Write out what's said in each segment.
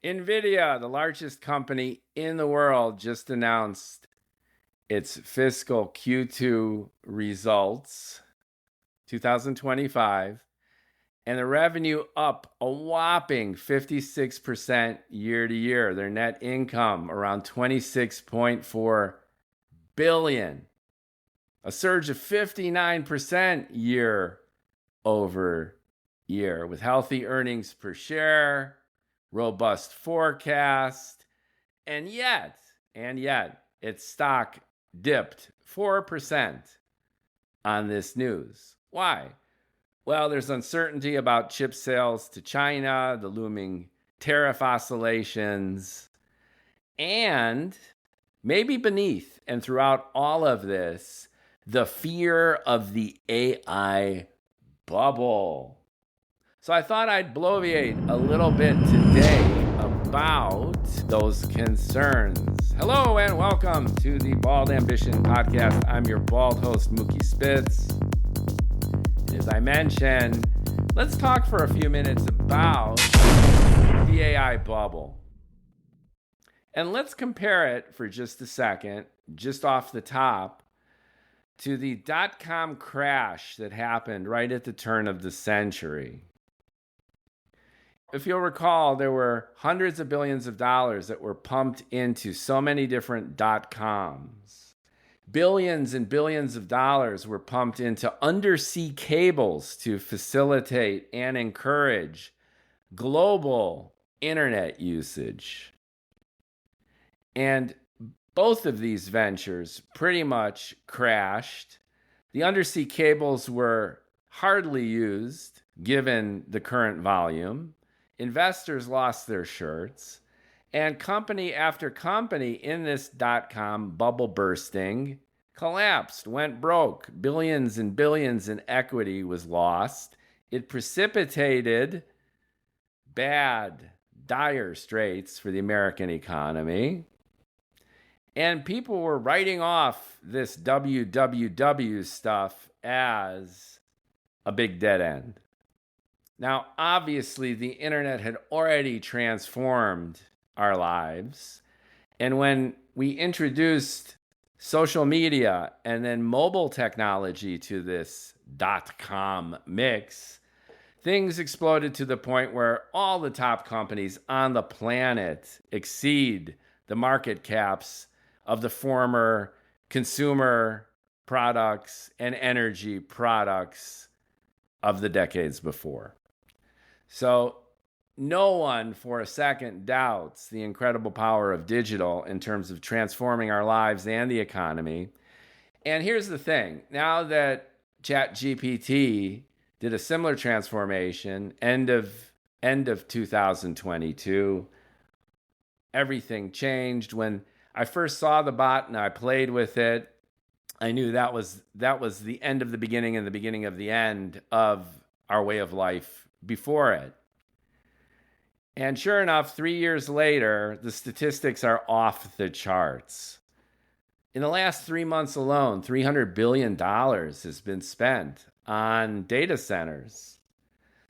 Nvidia, the largest company in the world, just announced its fiscal Q2 results, 2025, and the revenue up a whopping 56% year to year. Their net income around 26.4 billion, a surge of 59% year over year, with healthy earnings per share, robust forecast, and yet, its stock dipped 4% on this news. Why? Well, there's uncertainty about chip sales to China, the looming tariff oscillations, and maybe beneath and throughout all of this, the fear of the AI bubble. So I thought I'd bloviate a little bit today about those concerns. Hello and welcome to the Bald Ambition Podcast. I'm your bald host, Mookie Spitz. And as I mentioned, let's talk for a few minutes about the AI bubble. And let's compare it for just a second, just off the top, to the dot-com crash that happened right at the turn of the century. If you'll recall, there were hundreds of billions of dollars that were pumped into so many different dot-coms. Billions and billions of dollars were pumped into undersea cables to facilitate and encourage global internet usage. And both of these ventures pretty much crashed. The undersea cables were hardly used given the current volume. Investors lost their shirts, and company after company in this dot-com bubble bursting collapsed, went broke. Billions and billions in equity was lost. It precipitated bad, dire straits for the American economy. And people were writing off this WWW stuff as a big dead end. Now, obviously, the internet had already transformed our lives. And when we introduced social media and then mobile technology to this dot-com mix, things exploded to the point where all the top companies on the planet exceed the market caps of the former consumer products and energy products of the decades before. So no one for a second doubts the incredible power of digital in terms of transforming our lives and the economy. And here's the thing. Now that ChatGPT did a similar transformation, end of 2022, everything changed. When I first saw the bot and I played with it, I knew that was the end of the beginning and the beginning of the end of our way of life before it. And sure enough, 3 years later, the statistics are off the charts. In the last 3 months alone, $300 billion has been spent on data centers.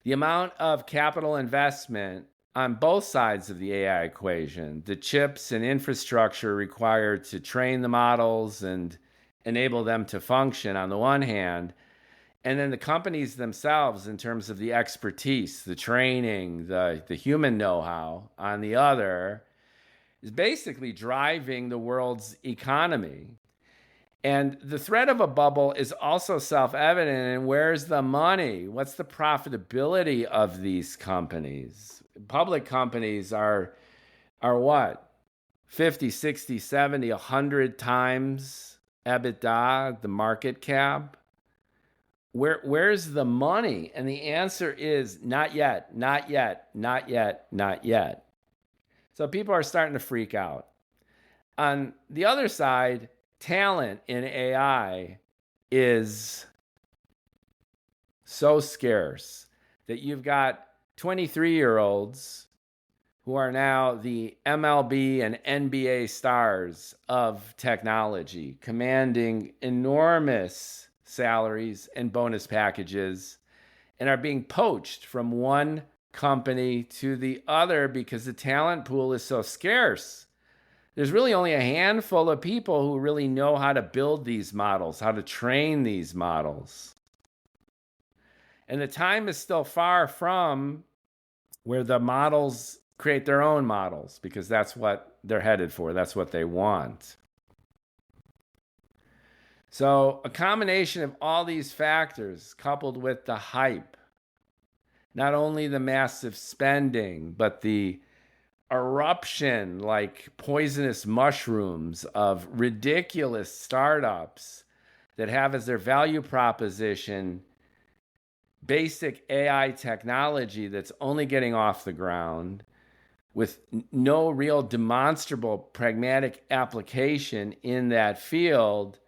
The amount of capital investment on both sides of the AI equation, the chips and infrastructure required to train the models and enable them to function on the one hand, and then the companies themselves in terms of the expertise, the training, the human know-how on the other, is basically driving the world's economy. And the threat of a bubble is also self-evident. And where's the money? What's the profitability of these companies? Public companies are what? 50, 60, 70, 100 times EBITDA, the market cap. Where's the money? And the answer is not yet, not yet, not yet, not yet. So people are starting to freak out. On the other side, talent in AI is so scarce that you've got 23-year-olds who are now the MLB and NBA stars of technology, commanding enormous salaries and bonus packages, and are being poached from one company to the other because the talent pool is so scarce. There's really only a handful of people who really know how to build these models, how to train these models. And the time is still far from where the models create their own models, because that's what they're headed for. That's what they want. So a combination of all these factors coupled with the hype, not only the massive spending, but the eruption like poisonous mushrooms of ridiculous startups that have as their value proposition basic AI technology that's only getting off the ground with no real demonstrable pragmatic application in that field,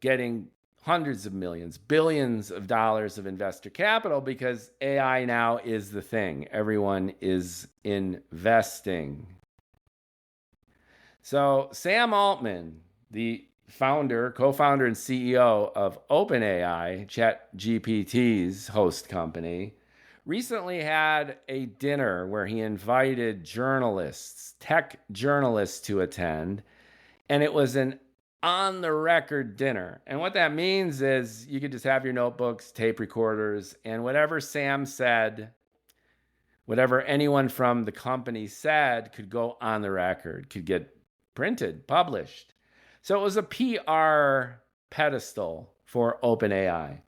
getting hundreds of millions, billions of dollars of investor capital because AI now is the thing. Everyone is investing. So Sam Altman, the co-founder and CEO of OpenAI, ChatGPT's host company, recently had a dinner where he invited journalists, tech journalists, to attend, and it was an on the record dinner. And what that means is you could just have your notebooks, tape recorders, and whatever Sam said, whatever anyone from the company said could go on the record, could get printed, published. So it was a PR pedestal for OpenAI.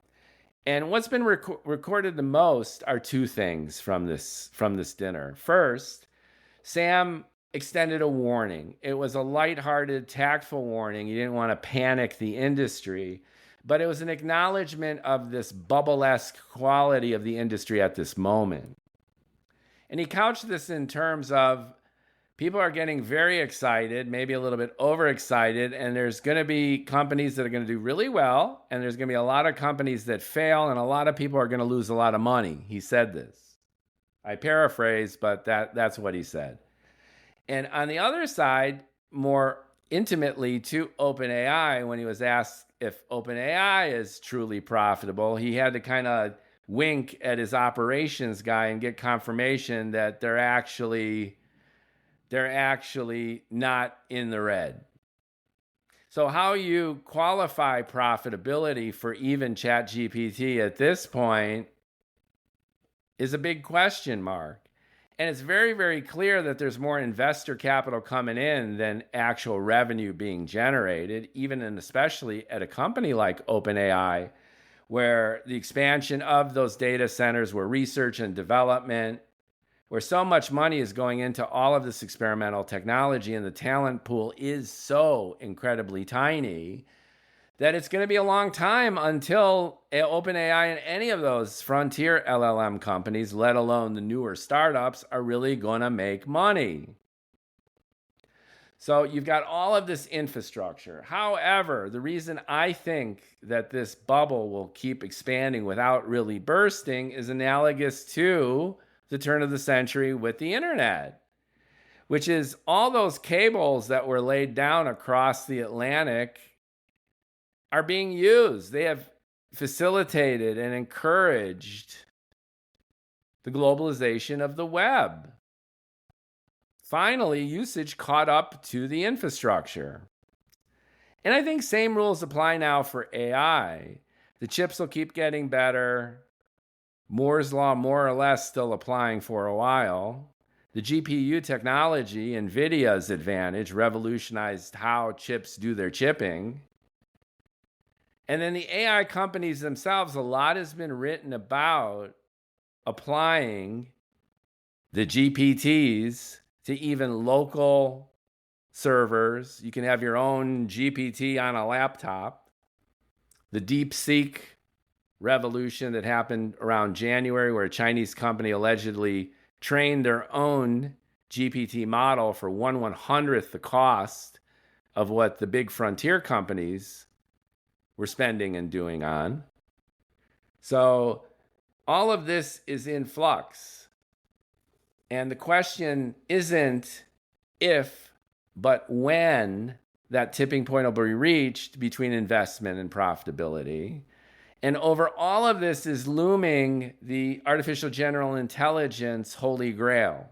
And what's been recorded the most are two things from this dinner. First, Sam extended a warning. It was a lighthearted, tactful warning. He didn't want to panic the industry, but it was an acknowledgement of this bubble-esque quality of the industry at this moment. And he couched this in terms of people are getting very excited, maybe a little bit overexcited, and there's going to be companies that are going to do really well, and there's going to be a lot of companies that fail, and a lot of people are going to lose a lot of money. He said this. I paraphrase, but that's what he said. And on the other side, more intimately to OpenAI, when he was asked if OpenAI is truly profitable, he had to kind of wink at his operations guy and get confirmation that they're actually not in the red. So how you qualify profitability for even ChatGPT at this point is a big question mark. And it's very, very clear that there's more investor capital coming in than actual revenue being generated, even and especially at a company like OpenAI, where the expansion of those data centers, where research and development, where so much money is going into all of this experimental technology, and the talent pool is so incredibly tiny that it's going to be a long time until OpenAI and any of those frontier LLM companies, let alone the newer startups, are really going to make money. So you've got all of this infrastructure. However, the reason I think that this bubble will keep expanding without really bursting is analogous to the turn of the century with the internet, which is all those cables that were laid down across the Atlantic are being used. They have facilitated and encouraged the globalization of the web. Finally, usage caught up to the infrastructure. And I think same rules apply now for AI. The chips will keep getting better. Moore's Law, more or less, still applying for a while. The GPU technology, Nvidia's advantage, revolutionized how chips do their chipping. And then the AI companies themselves, a lot has been written about applying the GPTs to even local servers. You can have your own GPT on a laptop. The DeepSeek revolution that happened around January, where a Chinese company allegedly trained their own GPT model for 1/100th the cost of what the big frontier companies were spending and doing on. So all of this is in flux. And the question isn't if, but when that tipping point will be reached between investment and profitability. And over all of this is looming the artificial general intelligence holy grail.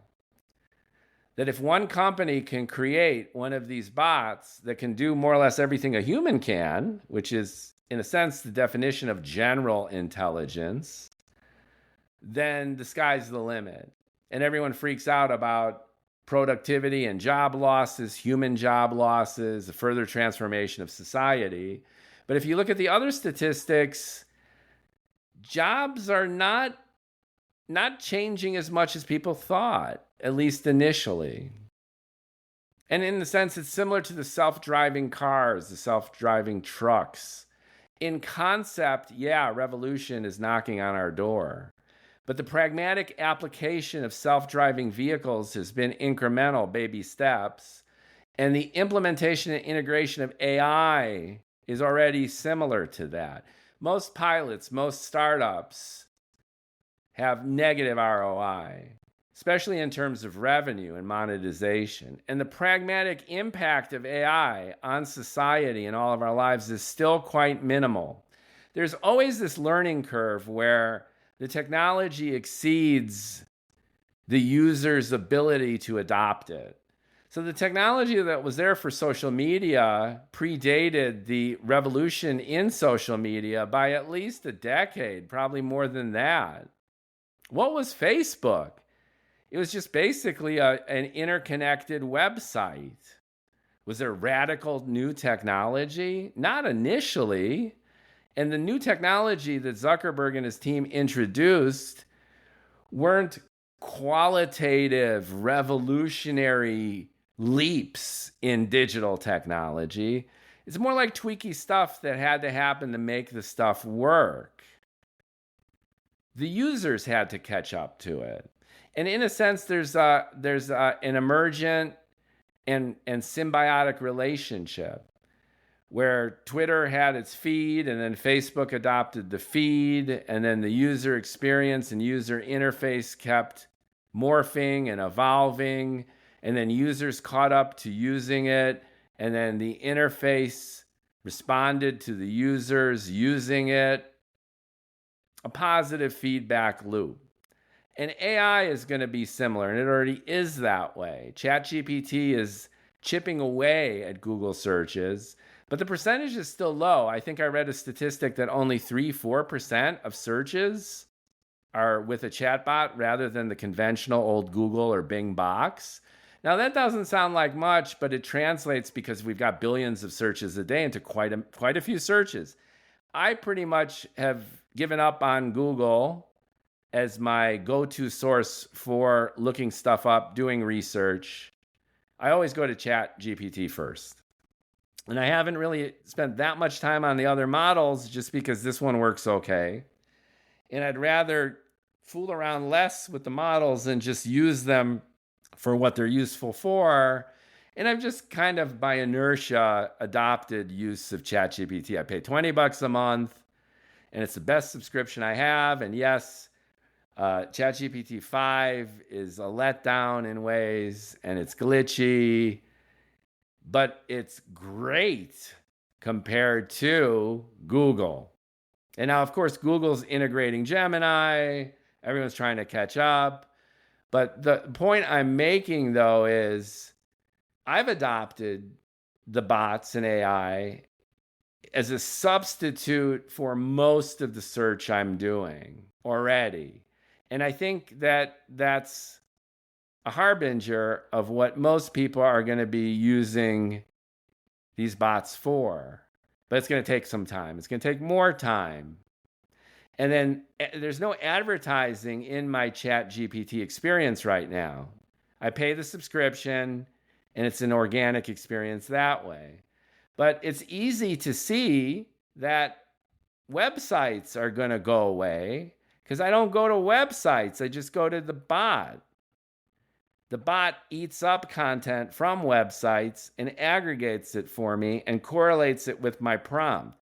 That if one company can create one of these bots that can do more or less everything a human can, which is, in a sense, the definition of general intelligence, then the sky's the limit. And everyone freaks out about productivity and job losses, human job losses, the further transformation of society. But if you look at the other statistics, jobs are not changing as much as people thought, at least initially. And in the sense, it's similar to the self-driving cars, the self-driving trucks. In concept, yeah, revolution is knocking on our door. But the pragmatic application of self-driving vehicles has been incremental, baby steps. And the implementation and integration of AI is already similar to that. Most pilots, most startups have negative ROI, especially in terms of revenue and monetization. And the pragmatic impact of AI on society and all of our lives is still quite minimal. There's always this learning curve where the technology exceeds the user's ability to adopt it. So the technology that was there for social media predated the revolution in social media by at least a decade, probably more than that. What was Facebook? It was just basically an interconnected website. Was there radical new technology? Not initially. And the new technology that Zuckerberg and his team introduced weren't qualitative, revolutionary leaps in digital technology. It's more like tweaky stuff that had to happen to make the stuff work. The users had to catch up to it. And in a sense, there's an emergent and symbiotic relationship where Twitter had its feed and then Facebook adopted the feed, and then the user experience and user interface kept morphing and evolving, and then users caught up to using it, and then the interface responded to the users using it. A positive feedback loop. And AI is going to be similar, and it already is that way. ChatGPT is chipping away at Google searches, but the percentage is still low. I think I read a statistic that only 3-4% of searches are with a chatbot rather than the conventional old Google or Bing box. Now, that doesn't sound like much, but it translates because we've got billions of searches a day into quite a few searches. I pretty much have given up on Google as my go-to source for looking stuff up, doing research. I always go to ChatGPT first. And I haven't really spent that much time on the other models just because this one works okay. And I'd rather fool around less with the models and just use them for what they're useful for. And I've just kind of by inertia adopted use of ChatGPT. I pay $20 a month, and it's the best subscription I have. And yes, ChatGPT 5 is a letdown in ways, and it's glitchy, but it's great compared to Google. And now, of course, Google's integrating Gemini. Everyone's trying to catch up. But the point I'm making, though, is I've adopted the bots and AI as a substitute for most of the search I'm doing already. And I think that that's a harbinger of what most people are going to be using these bots for. But it's going to take some time. It's going to take more time. And then there's no advertising in my ChatGPT experience right now. I pay the subscription, and it's an organic experience that way. But it's easy to see that websites are going to go away because I don't go to websites. I just go to the bot. The bot eats up content from websites and aggregates it for me and correlates it with my prompt.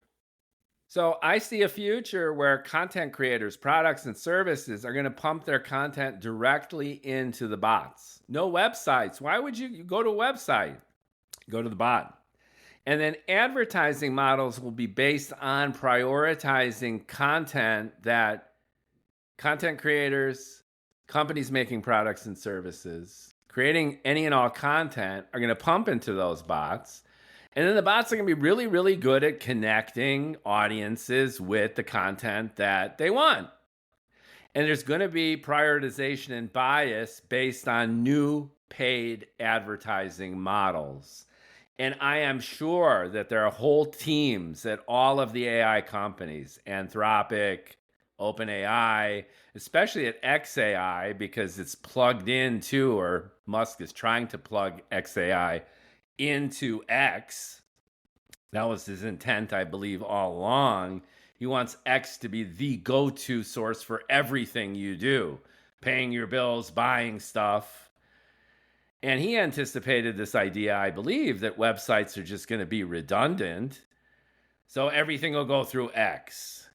So I see a future where content creators, products, and services are going to pump their content directly into the bots. No websites. Why would you go to a website? Go to the bot. And then advertising models will be based on prioritizing content that content creators, companies making products and services, creating any and all content are going to pump into those bots. And then the bots are going to be really, really good at connecting audiences with the content that they want. And there's going to be prioritization and bias based on new paid advertising models. And I am sure that there are whole teams at all of the AI companies, Anthropic, OpenAI, especially at XAI, because it's plugged into, or Musk is trying to plug XAI into X. That was his intent, I believe, all along. He wants X to be the go-to source for everything you do, paying your bills, buying stuff. And he anticipated this idea, I believe, that websites are just going to be redundant. So everything will go through X.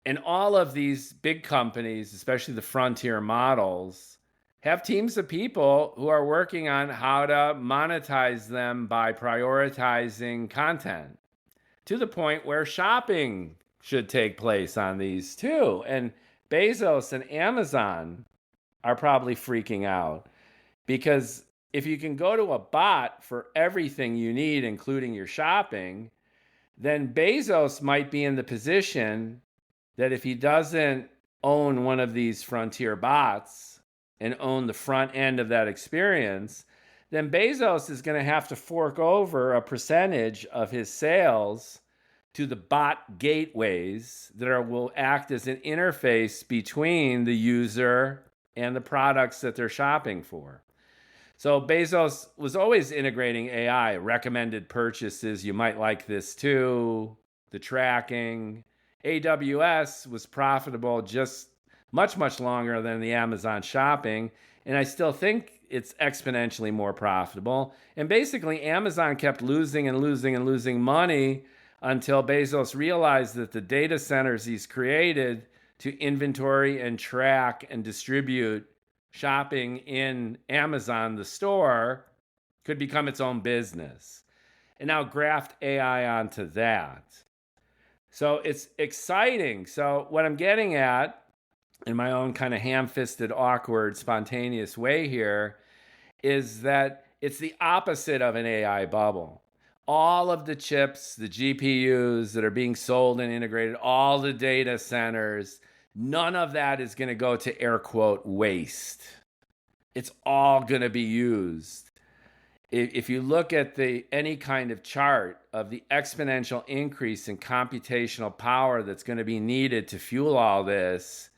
And all of these big companies, especially the frontier models, have teams of people who are working on how to monetize them by prioritizing content, to the point where shopping should take place on these too. And Bezos and Amazon are probably freaking out, because if you can go to a bot for everything you need, including your shopping, then Bezos might be in the position that if he doesn't own one of these frontier bots and own the front end of that experience, then Bezos is going to have to fork over a percentage of his sales to the bot gateways that will act as an interface between the user and the products that they're shopping for. So Bezos was always integrating AI, recommended purchases. You might like this too, the tracking. AWS was profitable just much, much longer than the Amazon shopping. And I still think it's exponentially more profitable. And basically, Amazon kept losing and losing and losing money until Bezos realized that the data centers he's created to inventory and track and distribute shopping in Amazon, the store, could become its own business. And now graft AI onto that. So it's exciting. So what I'm getting at, in my own kind of ham-fisted, awkward, spontaneous way here, is that it's the opposite of an AI bubble. All of the chips, the GPUs that are being sold and integrated, all the data centers, none of that is going to go to air quote waste. It's all going to be used. If you look at any kind of chart of the exponential increase in computational power that's going to be needed to fuel all this,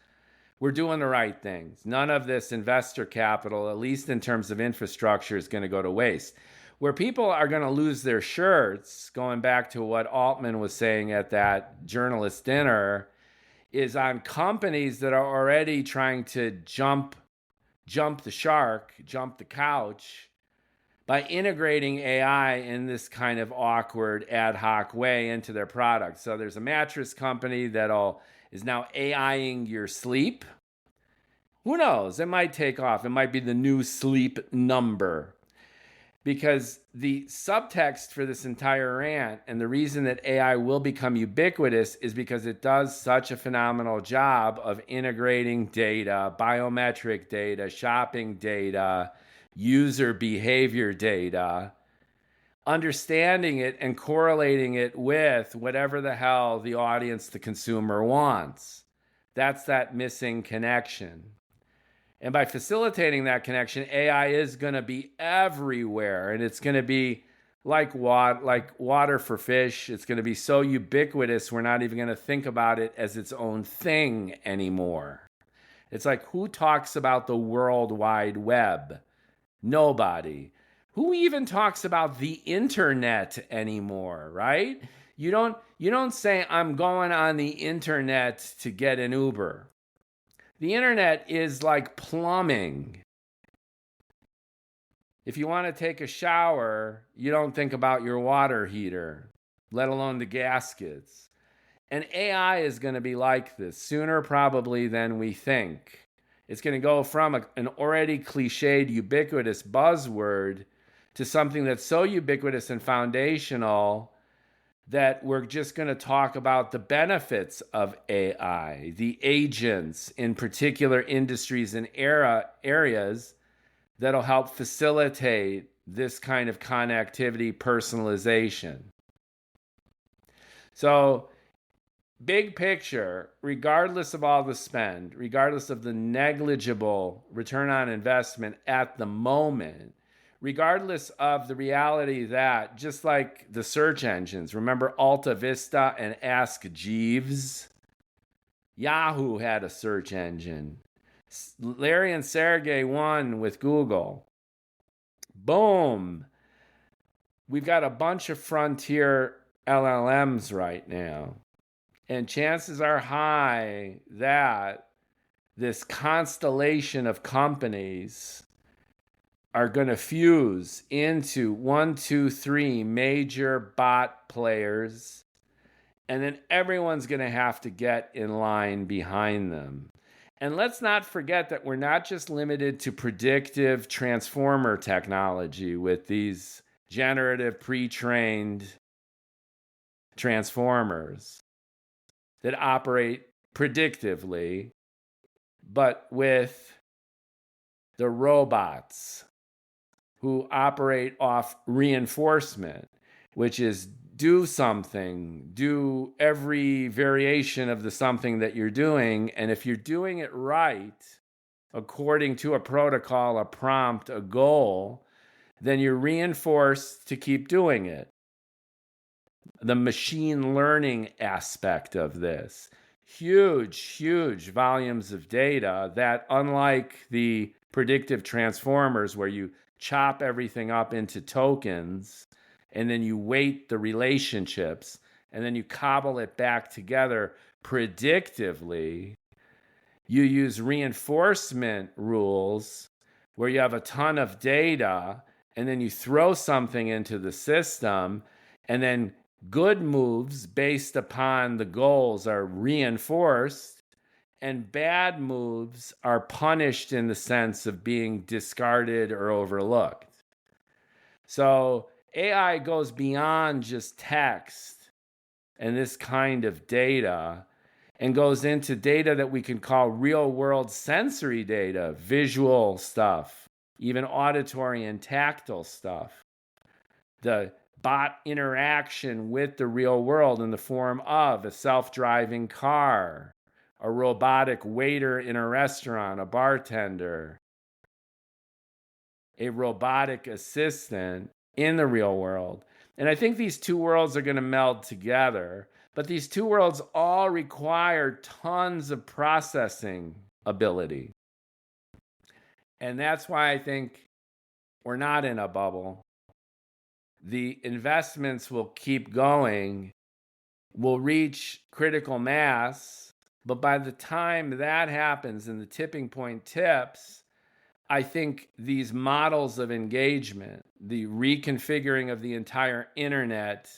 we're doing the right things. None of this investor capital, at least in terms of infrastructure, is going to go to waste. Where people are going to lose their shirts, going back to what Altman was saying at that journalist dinner, is on companies that are already trying to jump the shark, jump the couch, by integrating AI in this kind of awkward ad hoc way into their product. So there's a mattress company that is now AIing your sleep. Who knows? It might take off. It might be the new sleep number. Because the subtext for this entire rant, and the reason that AI will become ubiquitous, is because it does such a phenomenal job of integrating data, biometric data, shopping data, user behavior data, understanding it and correlating it with whatever the hell the audience, the consumer, wants. That's that missing connection. And by facilitating that connection, AI is going to be everywhere. And it's going to be like water for fish. It's going to be so ubiquitous, we're not even going to think about it as its own thing anymore. It's like, who talks about the World Wide Web? Nobody. Who even talks about the internet anymore, right? You don't say, I'm going on the internet to get an Uber. The internet is like plumbing. If you want to take a shower, you don't think about your water heater, let alone the gaskets. And AI is going to be like this sooner probably than we think. It's going to go from an already cliched, ubiquitous buzzword to something that's so ubiquitous and foundational that we're just going to talk about the benefits of AI, the agents in particular industries and areas that'll help facilitate this kind of connectivity personalization. So, big picture, regardless of all the spend, regardless of the negligible return on investment at the moment, regardless of the reality that, just like the search engines, remember Alta Vista and Ask Jeeves? Yahoo had a search engine. Larry and Sergey won with Google. Boom. We've got a bunch of frontier LLMs right now. And chances are high that this constellation of companies are going to fuse into 1, 2, 3 major bot players, and then everyone's going to have to get in line behind them. And let's not forget that we're not just limited to predictive transformer technology with these generative pre-trained transformers that operate predictively, but with the robots who operate off reinforcement, which is do something, do every variation of the something that you're doing. And if you're doing it right, according to a protocol, a prompt, a goal, then you're reinforced to keep doing it. The machine learning aspect of this. Huge volumes of data that, unlike the predictive transformers where you chop everything up into tokens and then you weight the relationships and then you cobble it back together predictively, you use reinforcement rules where you have a ton of data and then you throw something into the system, and then good moves based upon the goals are reinforced, and bad moves are punished in the sense of being discarded or overlooked. So AI goes beyond just text and this kind of data and goes into data that we can call real world sensory data, visual stuff, even auditory and tactile stuff. The bot interaction with the real world in the form of a self-driving car, a robotic waiter in a restaurant, a bartender, a robotic assistant in the real world. And I think these two worlds are going to meld together, but these two worlds all require tons of processing ability. And that's why I think we're not in a bubble. The investments will keep going, will reach critical mass, but by the time that happens and the tipping point tips, I think these models of engagement, the reconfiguring of the entire internet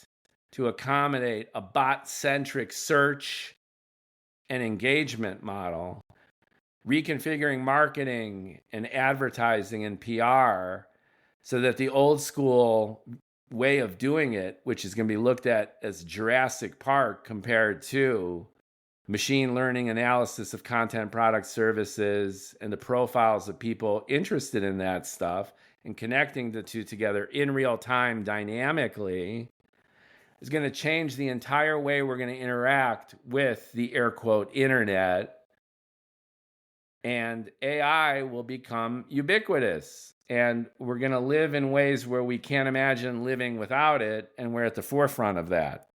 to accommodate a bot-centric search and engagement model, reconfiguring marketing and advertising and PR so that the old school way of doing it, which is going to be looked at as Jurassic Park compared to machine learning analysis of content, product, services, and the profiles of people interested in that stuff and connecting the two together in real time dynamically, is going to change the entire way we're going to interact with the air quote internet. And AI will become ubiquitous. And we're going to live in ways where we can't imagine living without it. And we're at the forefront of that.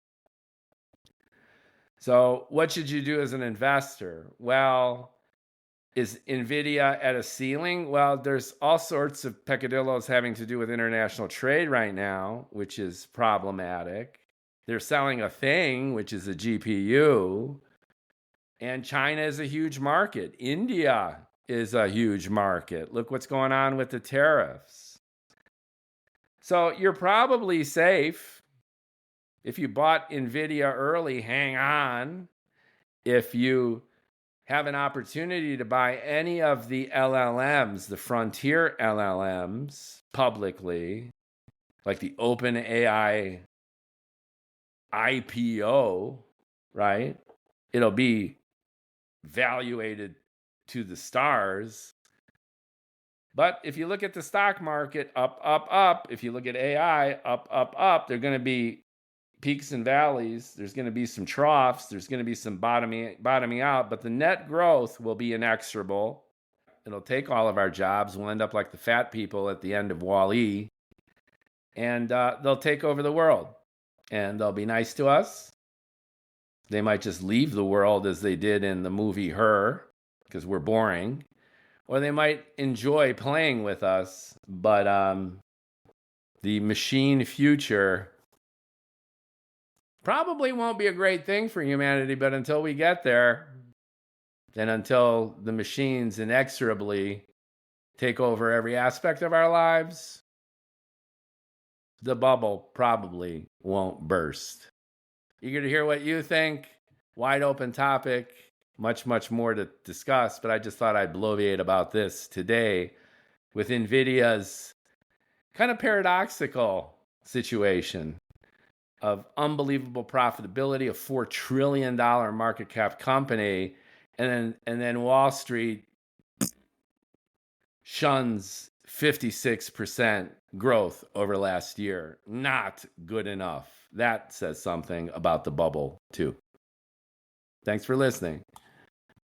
So what should you do as an investor? Well, is Nvidia at a ceiling? Well, there's all sorts of peccadillos having to do with international trade right now, which is problematic. They're selling a thing, which is a GPU. And China is a huge market. India is a huge market. Look what's going on with the tariffs. So you're probably safe. If you bought Nvidia early, hang on. If you have an opportunity to buy any of the LLMs, the frontier LLMs, publicly, like the open AI IPO, right? It'll be valuated to the stars. But if you look at the stock market, up, up, up. If you look at AI, up, up, up. There are going to be peaks and valleys. There's going to be some troughs. There's going to be some bottoming out. But the net growth will be inexorable. It'll take all of our jobs. We'll end up like the fat people at the end of Wall-E. And they'll take over the world. And they'll be nice to us. They might just leave the world as they did in the movie Her, because we're boring. Or they might enjoy playing with us. But the machine future probably won't be a great thing for humanity. But until we get there, and until the machines inexorably take over every aspect of our lives, the bubble probably won't burst. Eager to hear what you think. Wide open topic. Much, much more to discuss, but I just thought I'd bloviate about this today with Nvidia's kind of paradoxical situation of unbelievable profitability, a $4 trillion market cap company, and then Wall Street shuns 56% growth over last year. Not good enough. That says something about the bubble, too. Thanks for listening.